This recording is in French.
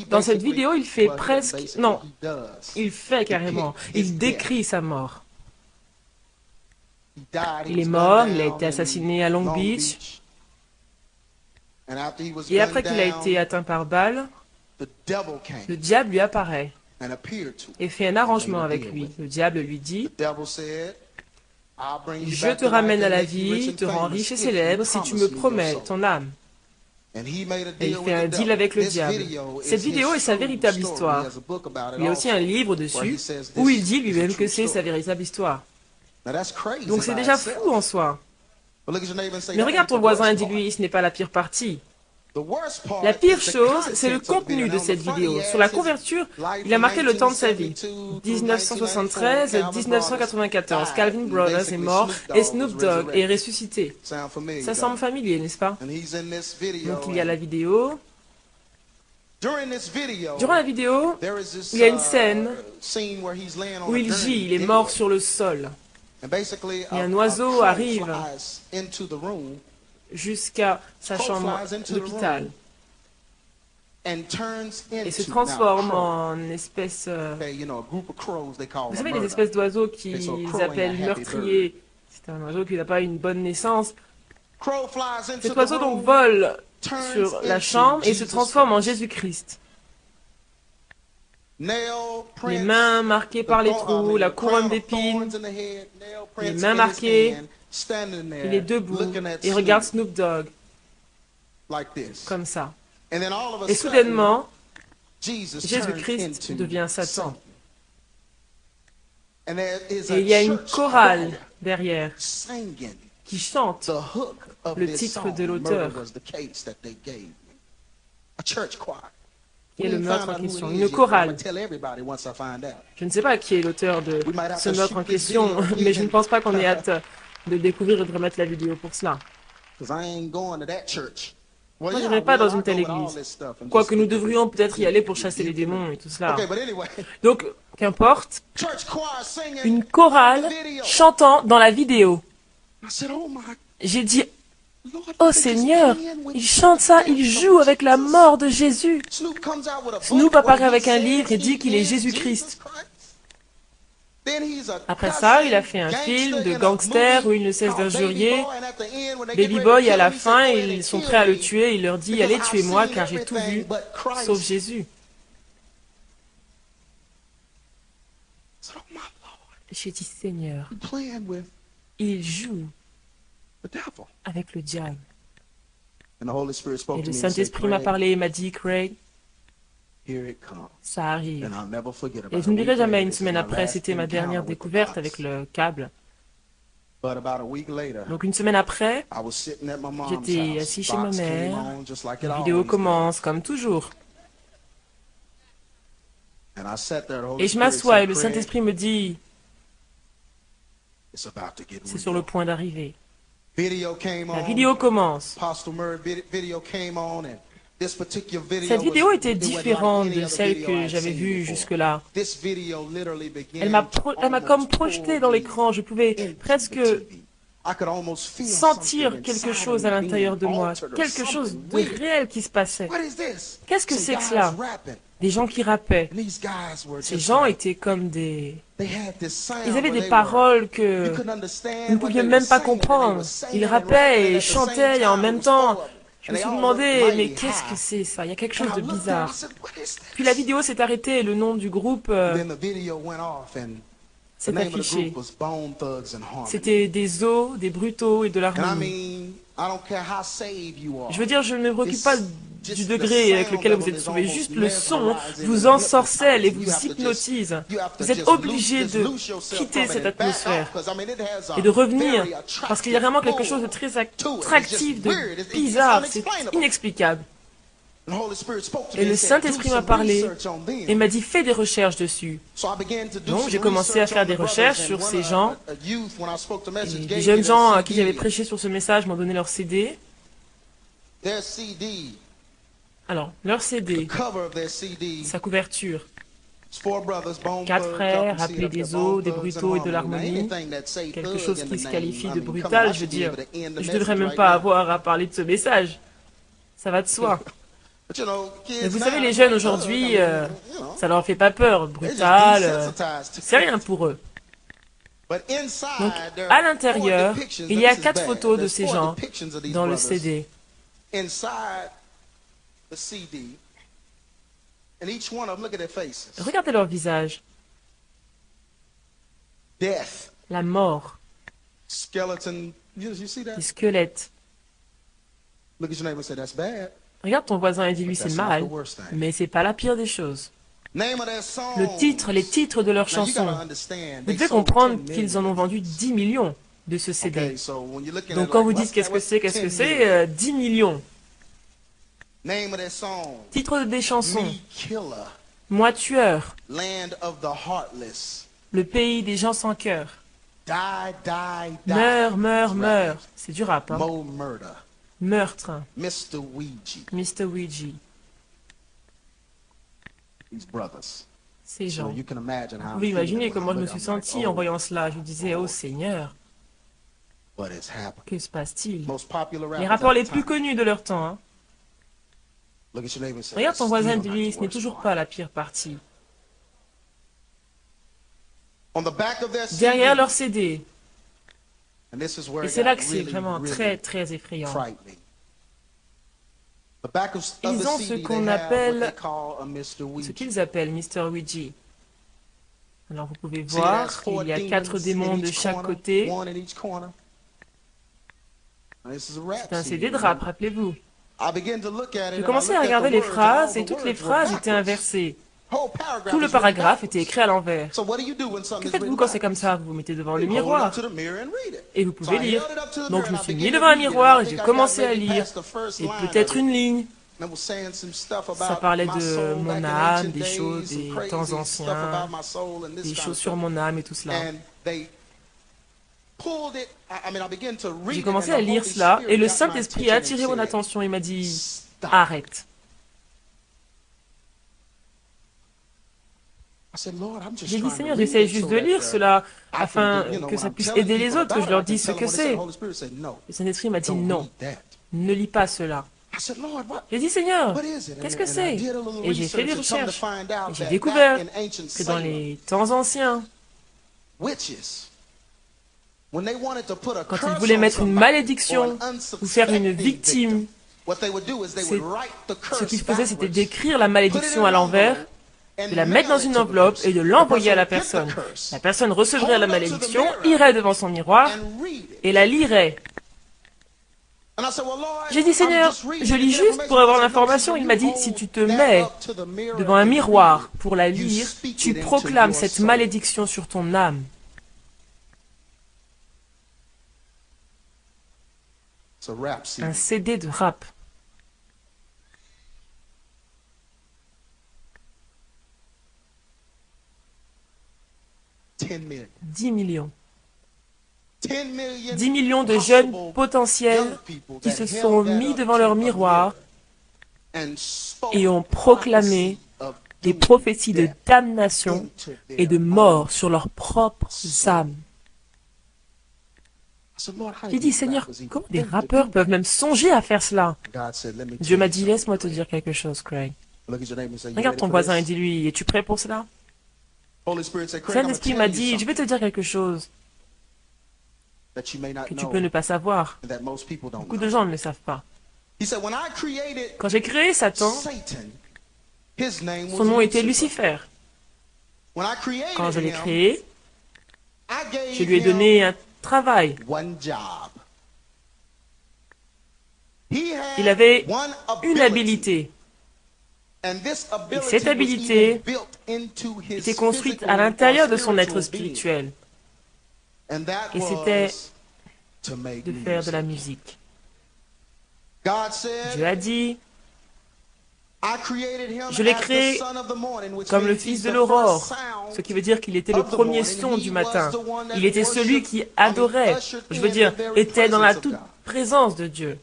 Dans cette vidéo, il fait presque... Non, il fait carrément. Il décrit sa mort. Il est mort, il a été assassiné à Long Beach. Et après qu'il a été atteint par balle, le diable lui apparaît et fait un arrangement avec lui. Le diable lui dit, je te ramène à la vie, te rends riche et célèbre si tu me promets ton âme. Et il fait un deal avec le diable. Cette vidéo est sa véritable histoire. Il y a aussi un livre dessus où il dit lui-même que c'est sa véritable histoire. Donc c'est déjà fou en soi. Mais regarde ton voisin et dis-lui, ce n'est pas la pire partie. La pire chose, c'est le contenu de cette vidéo. Sur la couverture, il a marqué le temps de sa vie. 1973-1994, Calvin Brothers est mort et Snoop Dogg est ressuscité. Ça semble familier, n'est-ce pas? Donc il y a la vidéo. Durant la vidéo, il y a une scène où il gît, il est mort sur le sol. Et un oiseau arrive jusqu'à sa chambre d'hôpital et se transforme en espèce... vous savez, les espèces d'oiseaux qu'ils appellent meurtriers. C'est un oiseau qui n'a pas une bonne naissance. Cet oiseau donc vole sur la chambre et se transforme en Jésus-Christ. Les mains marquées par les trous, la couronne d'épines, les mains marquées. Il est debout et regarde Snoop Dogg, comme ça. Et soudainement, Jésus-Christ devient Satan. Et il y a une chorale derrière qui chante le titre de l'auteur. Qui est le meurtre en question, une chorale. Je ne sais pas qui est l'auteur de ce meurtre en question, mais je ne pense pas qu'on ait hâte de découvrir et de remettre la vidéo pour cela. Moi, je n'irai pas dans une telle église. Quoique nous devrions peut-être y aller pour chasser les démons et tout cela. Donc, qu'importe, une chorale chantant dans la vidéo. J'ai dit, oh Seigneur, il chante ça, il joue avec la mort de Jésus. Snoop apparaît avec un livre et dit qu'il est Jésus-Christ. Après ça, il a fait un film de gangster où il ne cesse d'injurier Baby Boy. À la fin, ils sont prêts à le tuer. Il leur dit, allez, tuez-moi car j'ai tout vu, sauf Jésus. J'ai dit, Seigneur, il joue avec le diable. Et le Saint-Esprit m'a parlé et m'a dit, Craig, ça arrive. Et je n'oublierai jamais, une semaine après, c'était ma dernière découverte avec le câble. Donc une semaine après, j'étais assis chez ma mère, la vidéo commence comme toujours. Et je m'assois et le Saint-Esprit me dit, c'est sur le point d'arriver. La vidéo commence. Cette vidéo était différente de celle que j'avais vue jusque-là. Elle m'a comme projeté dans l'écran. Je pouvais presque sentir quelque chose à l'intérieur de moi, quelque chose de réel qui se passait. Qu'est-ce que c'est que cela? Des gens qui rappaient. Ces gens étaient comme des... Ils avaient des paroles que vous ne pouviez même pas comprendre. Ils rappaient et chantaient et en même temps... Je me suis demandé, mais qu'est-ce que c'est ça? Il y a quelque chose de bizarre. Puis la vidéo s'est arrêtée et le nom du groupe s'est affiché. C'était des os, des brutaux et de l'harmonie. Je veux dire, je ne me préoccupe pas du degré avec lequel vous êtes sauvé. Juste le son vous ensorcelle et vous hypnotise. Vous êtes obligé de quitter cette atmosphère et de revenir. Parce qu'il y a vraiment quelque chose de très attractif, de bizarre. C'est inexplicable. Et le Saint-Esprit m'a parlé et m'a dit, fais des recherches dessus. Donc j'ai commencé à faire des recherches sur ces gens. Et les jeunes gens à qui j'avais prêché sur ce message m'ont donné leur CD. Alors, leur CD, sa couverture. 4 frères, appelés des os, des brutaux et de l'harmonie. Quelque chose qui se qualifie de brutal, je veux dire. Je ne devrais même pas avoir à parler de ce message. Ça va de soi. Mais vous savez, les jeunes aujourd'hui, ça leur fait pas peur, brutal, c'est rien pour eux. Donc, à l'intérieur, il y a 4 photos de ces gens dans le CD. Regardez leur visage. La mort. Les squelettes. Regarde ton voisin et dis-lui c'est mal, mais c'est pas la pire des choses. Le titre, les titres de leurs chansons. Vous devez comprendre qu'ils en ont vendu 10 millions de ce CD. Donc quand vous dites qu'est-ce que c'est 10 millions. Titre des chansons. Moi tueur. Le pays des gens sans cœur. Meurs, meurs, meurs. C'est du rap, hein. Meurtre. Mr. Ouija. Ces gens. Vous pouvez imaginer comment je me suis senti en voyant cela. Je me disais, oh Seigneur, que se passe-t-il? Les rappeurs les plus connus de leur temps. Hein. Regarde ton voisin et dis-lui, ce n'est toujours pas la pire partie. Derrière leur CD. Et c'est là que c'est vraiment très, très effrayant. Ils ont ce qu'on appelle, ce qu'ils appellent Mr. Ouija. Alors vous pouvez voir qu'il y a 4 démons de chaque côté. C'est un CD de rap, rappelez-vous. J'ai commencé à regarder les phrases et toutes les phrases étaient inversées. Tout le paragraphe était écrit à l'envers. Que faites-vous quand c'est comme ça? Vous vous mettez devant le miroir et vous pouvez lire. Donc je me suis mis devant un miroir et j'ai commencé à lire. Et peut-être une ligne. Ça parlait de mon âme, des choses, des temps anciens, des choses sur mon âme et tout cela. J'ai commencé à lire cela et le Saint-Esprit a attiré mon attention et m'a dit « Arrête ». J'ai dit, Seigneur, j'essaie juste de lire cela afin que ça puisse aider les autres, que je leur dise ce que c'est. Le Saint-Esprit m'a dit, non, ne lis pas cela. J'ai dit, Seigneur, qu'est-ce que c'est? Et j'ai fait des recherches. Et j'ai découvert que dans les temps anciens, quand ils voulaient mettre une malédiction ou faire une victime, ce qu'ils faisaient, c'était d'écrire la malédiction à l'envers, de la mettre dans une enveloppe et de l'envoyer à la personne. La personne recevrait la malédiction, irait devant son miroir et la lirait. J'ai dit, Seigneur, je lis juste pour avoir l'information. Il m'a dit, si tu te mets devant un miroir pour la lire, tu proclames cette malédiction sur ton âme. Un CD de rap. $10 millions. 10 millions de jeunes potentiels qui se sont mis devant leur miroir et ont proclamé des prophéties de damnation et de mort sur leurs propres âmes. J'ai dit, Seigneur, comment des rappeurs peuvent même songer à faire cela? Dieu m'a dit, laisse-moi te dire quelque chose, Craig. Regarde ton voisin et dis-lui, es-tu prêt pour cela? Saint-Esprit m'a dit, je vais te dire quelque chose que tu peux ne pas savoir. Beaucoup de gens ne le savent pas. Quand j'ai créé Satan, son nom était Lucifer. Quand je l'ai créé, je lui ai donné un travail. Il avait une habilité. Et cette habilité était construite à l'intérieur de son être spirituel. Et c'était de faire de la musique. Dieu a dit, je l'ai créé comme le fils de l'aurore, ce qui veut dire qu'il était le premier son du matin. Il était celui qui adorait, je veux dire, était dans la toute présence de Dieu.